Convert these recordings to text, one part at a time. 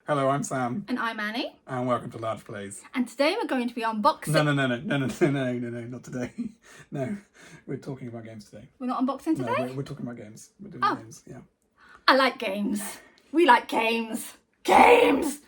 Hello, I'm Sam. And I'm Annie. And welcome to Large Plays. And today we're going to be unboxing... No, not today. No, we're talking about games today. We're not unboxing today? No, we're talking about games. We're doing games, yeah. I like games. We like games. Games!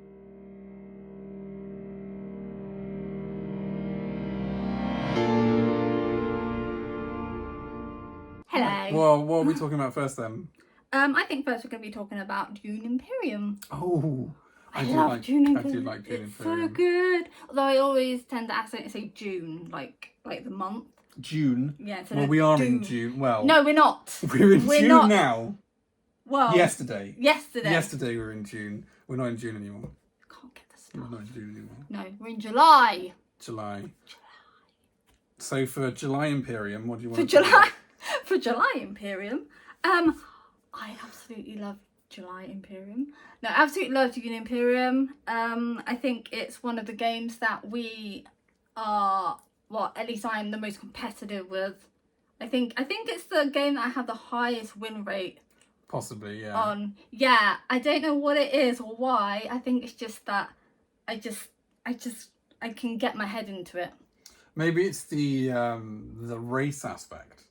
Hello. Well, what are we talking about first then? I think first we're going to be talking about Dune Imperium. Oh, I love Dune Imperium. I do like Dune Imperium. It's so good. Although I always tend to accidentally say June, like the month. June? Yeah. Well, we are in June. Well, no, we're not. We're in June not. now. Well, Yesterday we we're in June. We're not in June anymore. Can't get the stuff. We're not in June anymore. No, we're in July. July. So for July Imperium, what do you want For July Imperium, I absolutely love July Imperium. No, I absolutely love Dune Imperium. I think it's one of the games that we are, well, at least I'm the most competitive with. I think it's the game that I have the highest win rate. Possibly, yeah. Yeah, I don't know what it is or why. I think it's just that I can get my head into it. Maybe it's the race aspect.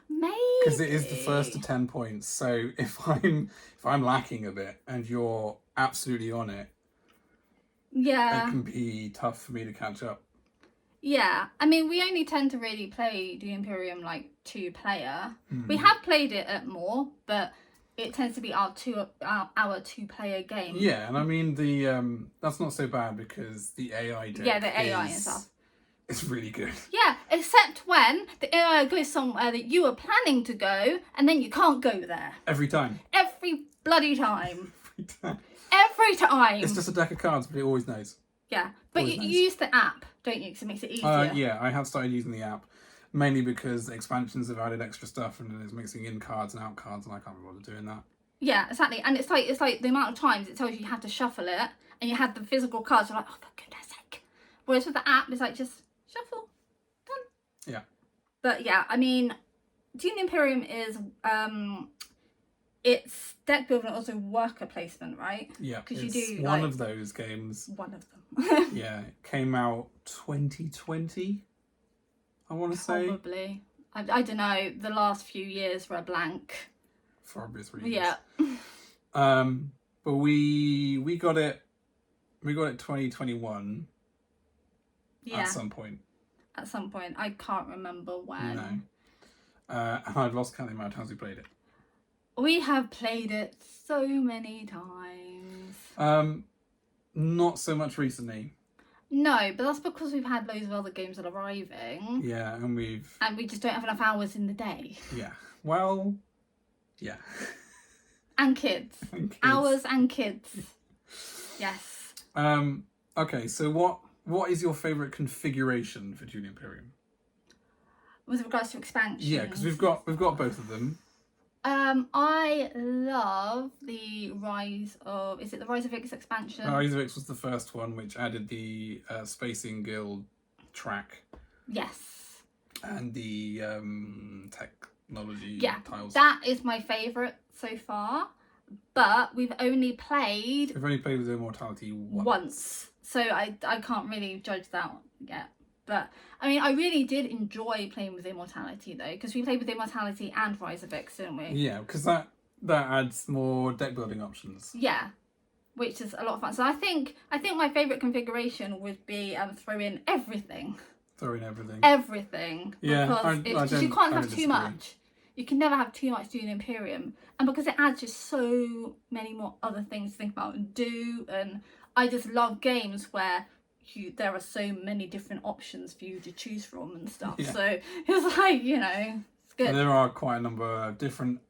Maybe because it is the first to 10 points. So if I'm lacking a bit and you're absolutely on it, yeah, it can be tough for me to catch up. Yeah, I mean, we only tend to really play the Imperium like 2-player. We have played it at more, but it tends to be our 2-player game. Yeah, and I mean the that's not so bad because the AI deck the AI and stuff. It's really good. Yeah, except when the AI goes somewhere that you were planning to go and then you can't go there. Every time. Every bloody time. Every time. Every time. It's just a deck of cards, but it always knows. Yeah, but you use the app, don't you? Because it makes it easier. Yeah, I have started using the app. Mainly because the expansions have added extra stuff and it's mixing in cards and out cards and I can't be bothered doing that. Yeah, exactly. And it's like the amount of times it tells you have to shuffle it and you have the physical cards, you're like, oh, for goodness sake. Whereas with the app, it's like, just shuffle, done. Yeah. But yeah, I mean, Dune Imperium is, it's deck building and also worker placement, right? Yeah, because you do one of those games. One of them. Yeah, it came out 2020. I want to say. Probably. I don't know. The last few years were a blank. For obvious reasons. Yeah. But we got it. We got it 2021. Yeah. At some point. At some point, I can't remember when. No. And I've lost count of the amount of times we played it. We have played it so many times. Not so much recently. No, but that's because we've had loads of other games that are arriving. Yeah, and we just don't have enough hours in the day. Yeah. Well, yeah. And kids. Hours and kids. Yes. Okay, so what is your favourite configuration for Dune Imperium? With regards to expansions? Yeah, because we've got both of them. I love the Rise of... Is it the Rise of X expansion? Rise of X was the first one, which added the Spacing Guild track. Yes. And the technology tiles. That is my favourite so far. But we've only played... We've only played with Immortality once. So I can't really judge that yet. But, I mean, I really did enjoy playing with Immortality, though, because we played with Immortality and Rise of X, didn't we? Yeah, because that adds more deck building options. Yeah, which is a lot of fun. So I think my favourite configuration would be throw in everything. Throw in everything. Everything. Yeah, because you can't have too much. You can never have too much Dune Imperium. And because it adds just so many more other things to think about and do. And I just love games where... there are so many different options for you to choose from and stuff. Yeah. So it's like, it's good. And there are quite a number of different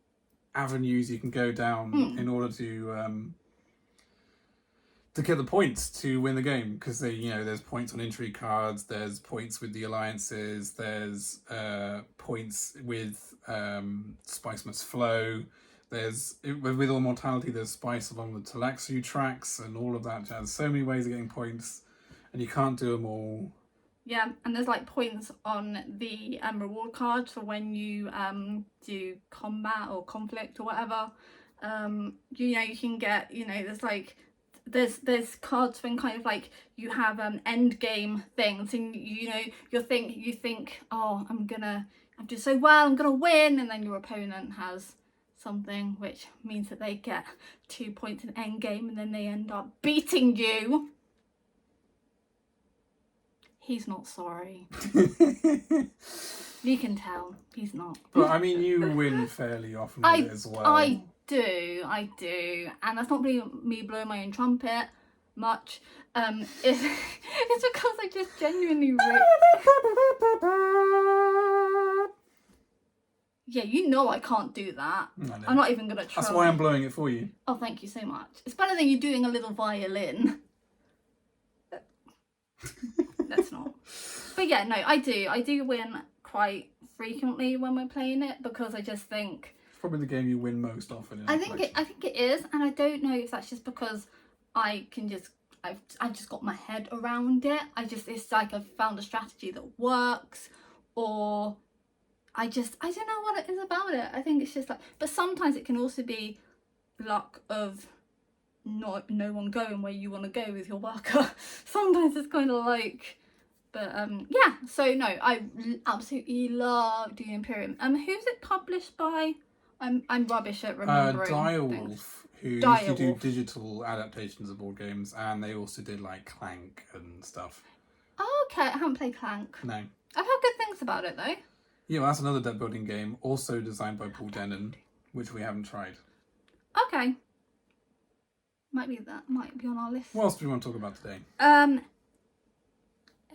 avenues you can go down in order to get the points to win the game. Because there's points on intrigue cards, there's points with the alliances, there's points with Spice Must Flow. With Immortality, there's Spice along the Talaxu tracks and all of that jazz. So many ways of getting points. And you can't do them all. Yeah, and there's like points on the reward cards for when you do combat or conflict or whatever. You can get, there's like there's cards when kind of like you have end game things, and you think, oh, I'm doing so well, I'm gonna win, and then your opponent has something which means that they get 2 points in end game, and then they end up beating you. He's not sorry. You can tell he's not. But I mean, you win fairly often with it as well. I do, and that's not me blowing my own trumpet much. It's because I just genuinely. Yeah, I can't do that. I'm not even gonna try. That's why I'm blowing it for you. Oh, thank you so much. It's better than you doing a little violin. That's not. But yeah, no, I do win quite frequently when we're playing it, because I just think it's probably the game you win most often. I think it is, and I don't know if that's just because I've just got my head around it. It's like I've found a strategy that works, or I don't know what it is about it. I think it's just like, but sometimes it can also be luck of no one going where you want to go with your worker. Sometimes it's kind of like, but yeah. So no, I absolutely love Dune Imperium. Who's it published by? I'm rubbish at remembering. Direwolf, who used to do digital adaptations of board games, and they also did like Clank and stuff. Oh, okay, I haven't played Clank. No. I've heard good things about it though. Yeah, well, that's another deck building game, also designed by Paul Dennen, which we haven't tried. Okay. Might be on our list. What else do we want to talk about today?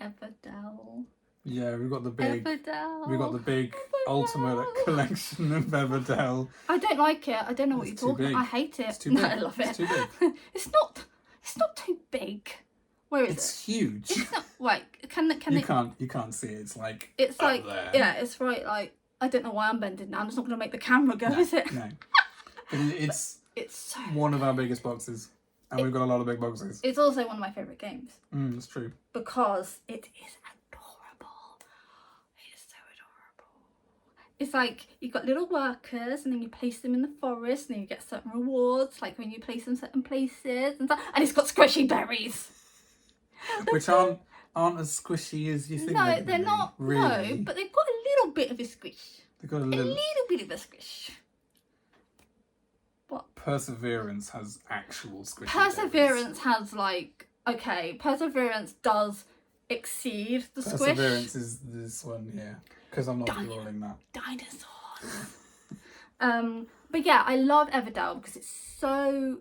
Everdell. Yeah, we've got the big Everdell. ultimate collection of Everdell. I don't like it. I don't know what you're talking about. I hate it. It's too big. No, I love it. It's too big. It's not too big. Where is it? It's huge. It's not. Wait, You can't see it. It's like. It's like there. Yeah. It's right. Like, I don't know why I'm bending now. I'm just not going to make the camera go, is it? No. It's so one of our biggest boxes, and we've got a lot of big boxes. It's also one of my favourite games. That's true. Because it is adorable. It is so adorable. It's like you've got little workers, and then you place them in the forest, and then you get certain rewards, like when you place them certain places, and it's got squishy berries. Which aren't as squishy as you think. No, they're not. Really. No, but they've got a little bit of a squish. They've got a little bit of a squish. What? Perseverance has actual squishy Perseverance berries. Has like, okay, Perseverance does exceed the squish. Perseverance is this one, yeah. Because I'm not rolling that. Dinosaurs. But yeah, I love Everdell because it's so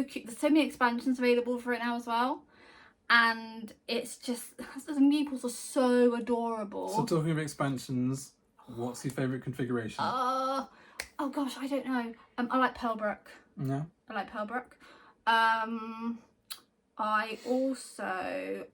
cute. There's so many expansions available for it now as well. And it's just, the meeples are so adorable. So talking of expansions, what's your favourite configuration? Oh gosh, I don't know. I like Pearlbrook. Yeah. I like Pearlbrook. I also,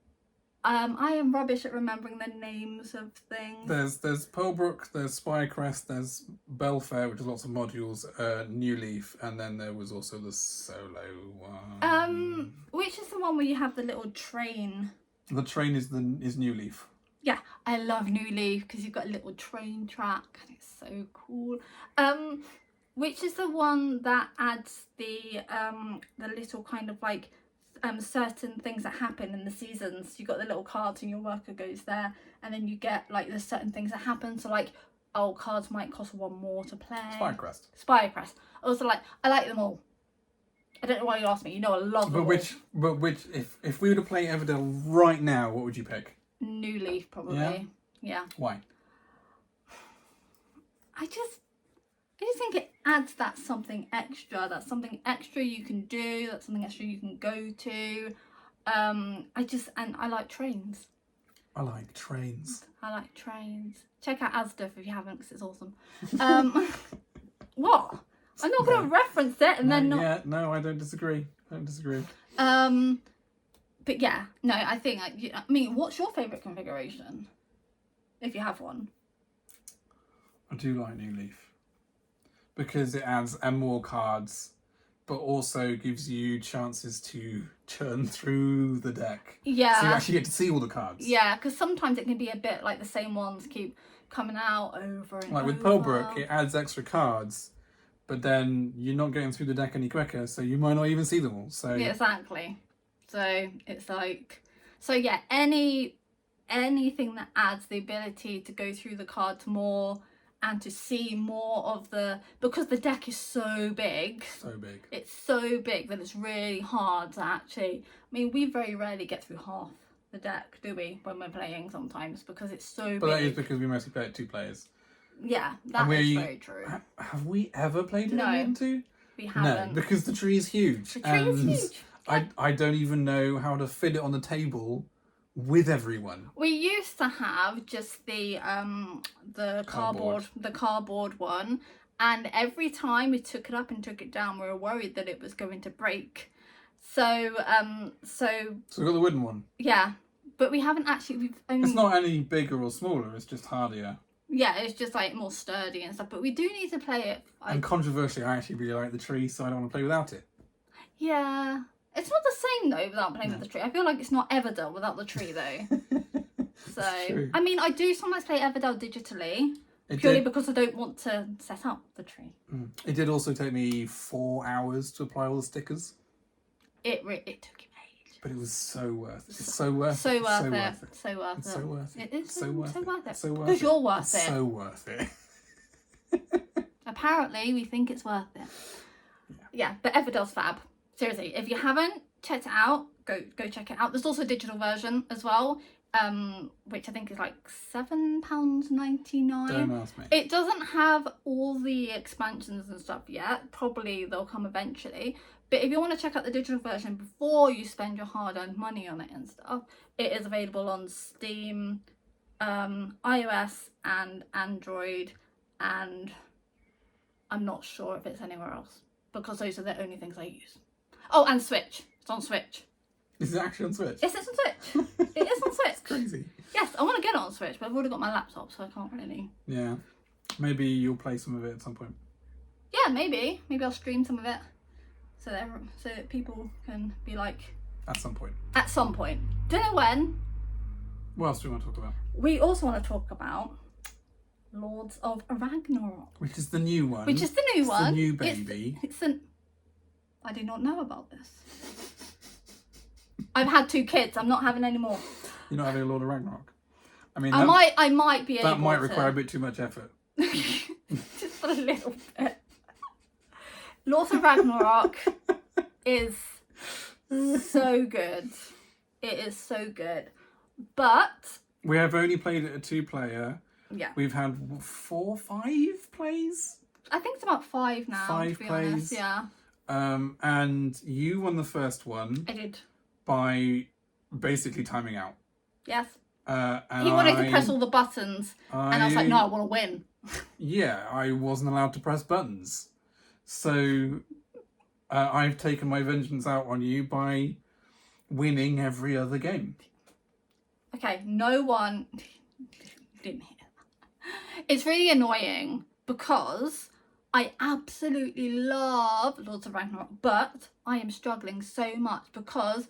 I am rubbish at remembering the names of things. There's Pearlbrook, there's Spycrest, there's Belfair, which has lots of modules, New Leaf, and then there was also the solo one. Which is the one where you have the little train? The train is New Leaf. Yeah, I love New Leaf because you've got a little train track and it's so cool. Which is the one that adds the little kind of like certain things that happen in the seasons. You got the little cards and your worker goes there, and then you get like there's certain things that happen. So like, cards might cost one more to play. Spycrest. Also, I like them all. I don't know why you asked me. I love them all. But which if we were to play Everdell right now, what would you pick? New Leaf, probably. Yeah. Why? I just think it adds that something extra. That's something extra you can do. That's something extra you can go to. I like trains. I like trains. Check out Asda if you haven't, because it's awesome. What? I'm not going to reference it and then not. Yeah, no, I don't disagree. But yeah, no, I think, I mean, what's your favourite configuration? If you have one. I do like New Leaf. Because it adds more cards, but also gives you chances to churn through the deck. Yeah. So you actually get to see all the cards. Yeah, because sometimes it can be a bit like the same ones keep coming out over and over. Like with Pearlbrook, it adds extra cards, but then you're not getting through the deck any quicker, so you might not even see them all. So Yeah, exactly. So it's like, so yeah, anything that adds the ability to go through the cards more and to see more of because the deck is so big. It's so big that it's really hard to actually, I mean, we very rarely get through half the deck, do we, when we're playing sometimes, because it's so big. But that is because we mostly play it 2 players. Yeah, that is very true. Have we ever played it in 2? We haven't. No, because the tree is huge. The tree is huge. I don't even know how to fit it on the table with everyone. We used to have just the cardboard one, and every time we took it up and took it down, we were worried that it was going to break. So we got the wooden one. Yeah, but we haven't actually. It's not any bigger or smaller. It's just hardier. Yeah, it's just like more sturdy and stuff. But we do need to play it. And controversially, I actually really like the tree, so I don't want to play without it. Yeah. It's not the same though without playing with the tree. I feel like it's not Everdell without the tree though. So true. I mean, I do sometimes play Everdell digitally purely because I don't want to set up the tree. It did also take me 4 hours to apply all the stickers. It took you ages. But it was so worth it. It's so worth it. So worth it. It's so worth It's so worth it. It is so worth it. So worth because it. you're worth It's it. so worth it. Apparently, we think it's worth it. Yeah, but Everdell's fab. Seriously, if you haven't checked it out, go check it out. There's also a digital version as well, which I think is like £7.99. Don't ask me. It doesn't have all the expansions and stuff yet. Probably they'll come eventually. But if you want to check out the digital version before you spend your hard-earned money on it and stuff, it is available on Steam, iOS and Android, and I'm not sure if it's anywhere else because those are the only things I use. Oh, and Switch. It's on Switch. Is it actually on Switch? Yes, it's on Switch. It is on Switch. It's crazy. Yes, I want to get it on Switch, but I've already got my laptop, so I can't really. Yeah. Maybe you'll play some of it at some point. Yeah, maybe. Maybe I'll stream some of it so that people can be like... At some point. At some point. Don't know when. What else do we want to talk about? We also want to talk about Lords of Ragnarok. Which is the new one. Which is the new one. The new baby. I did not know about this. I've had 2 kids. I'm not having any more. You're not having a Lord of Ragnarok. I mean, I might be able to. That might require a bit too much effort. Just a little bit. Lords of Ragnarok is so good. It is so good. But we have only played it a 2-player. Yeah. We've had 4, 5 plays? I think it's about 5 now, 5 to be plays. honest. Yeah. And you won the first one. I did. By basically timing out. Yes. And he wanted to press all the buttons, and I was like, no, I want to win. Yeah, I wasn't allowed to press buttons. So I've taken my vengeance out on you by winning every other game. Okay, no one didn't hear that. It's really annoying because I absolutely love Lords of Ragnarok, but I am struggling so much because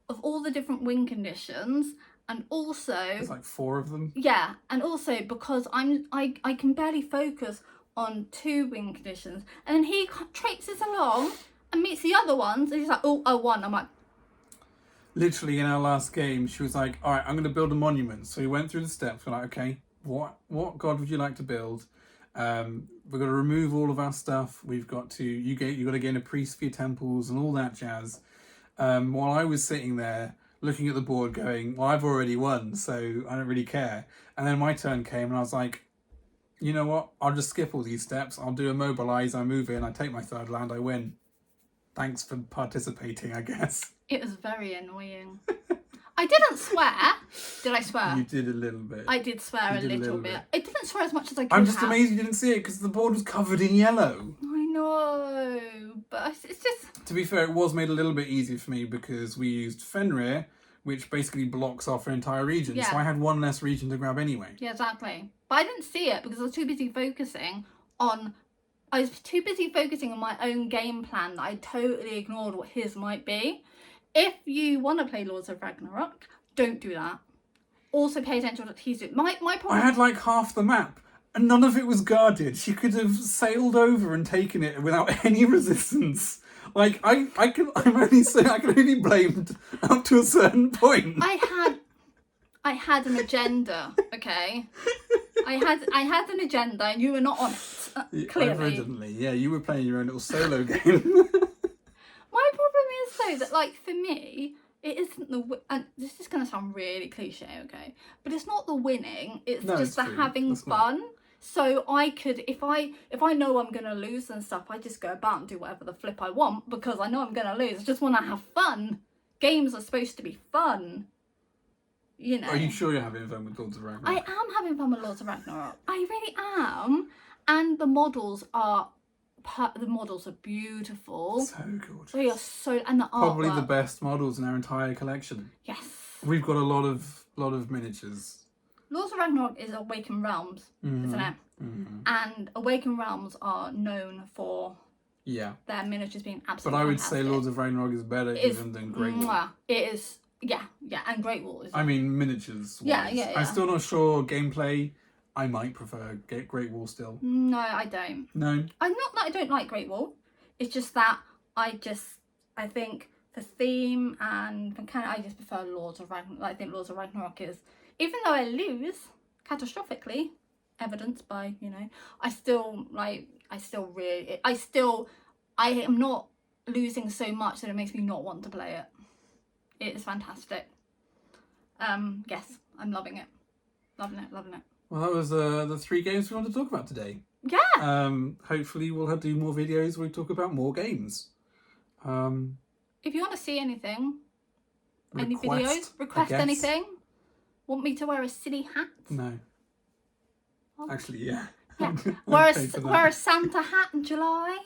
of all the different win conditions, and also there's like 4 of them. Yeah, and also because I can barely focus on 2 win conditions, and then he traipses along and meets the other ones, and he's like, oh, I won. I'm like, literally in our last game, she was like, all right, I'm going to build a monument. So we went through the steps. We're like, okay, what god would you like to build? We've got to remove all of our stuff. We've got to you got to gain a priest for your temples and all that jazz. While I was sitting there looking at the board, going, "Well, I've already won, so I don't really care." And then my turn came, and I was like, "You know what? I'll just skip all these steps. I'll do a mobilize. I move in. I take my 3rd land. I win. Thanks for participating, I guess." It was very annoying. I didn't swear. Did I swear? You did a little bit. I did swear a little bit. It didn't swear as much as I could I'm just have. amazed you didn't see it because the board was covered in yellow. I know, but it's just... To be fair, it was made a little bit easier for me because we used Fenrir, which basically blocks off an entire region. Yeah. So I had 1 less region to grab anyway. Yeah, exactly. But I didn't see it because I was too busy focusing on... I was too busy focusing on my own game plan that I totally ignored what his might be. If you want to play Lords of Ragnarok, don't do that. Also pay attention to what he's doing. My problem... I had like half the map And none of it was guarded. She could have sailed over and taken it without any resistance. Like I'm only saying I can only be blamed up to a certain point. I had an agenda, okay? I had an agenda and you were not on it, clearly. Evidently, yeah, you were playing your own little solo game. My problem is though that, like, for me, it isn't and this is going to sound really cliche, okay? But it's not the winning, it's just the having fun. So I could, if I know I'm going to lose and stuff, I just go about and do whatever the flip I want because I know I'm going to lose. I just want to have fun. Games are supposed to be fun. You know. Are you sure you're having fun with Lords of Ragnarok? I am having fun with Lords of Ragnarok. I really am. And the models are beautiful. So gorgeous. They are so, and the artwork. Probably the best models in our entire collection. Yes. We've got a lot of miniatures. Lords of Ragnarok is Awakened Realms, isn't it? Mm-hmm. And Awakened Realms are known for their miniatures being absolutely But I would fantastic. say Lords of Ragnarok is better even than Great Wall. It is, yeah, and Great Wall is. I mean, miniatures. Yeah. I'm still not sure gameplay. I might prefer Great Wall still. No, I don't. No? I'm not that I don't like Great Wall. It's just that I think the theme and I just prefer Lords of Ragnarok. I think Lords of Ragnarok is, even though I lose catastrophically, evidenced by, I am not losing so much that it makes me not want to play it. It is fantastic. Yes, I'm loving it. Loving it. Well, that was the 3 games we wanted to talk about today. Yeah. Hopefully we'll do more videos where we talk about more games. If you want to see anything, any videos, request anything. Want me to wear a silly hat? No. Oh. Actually, yeah. Yeah. Wear a Santa hat in July.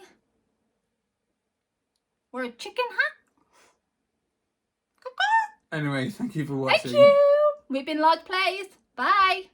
Wear a chicken hat. Anyway, thank you for watching. Thank you. We've been Large Plays. Bye.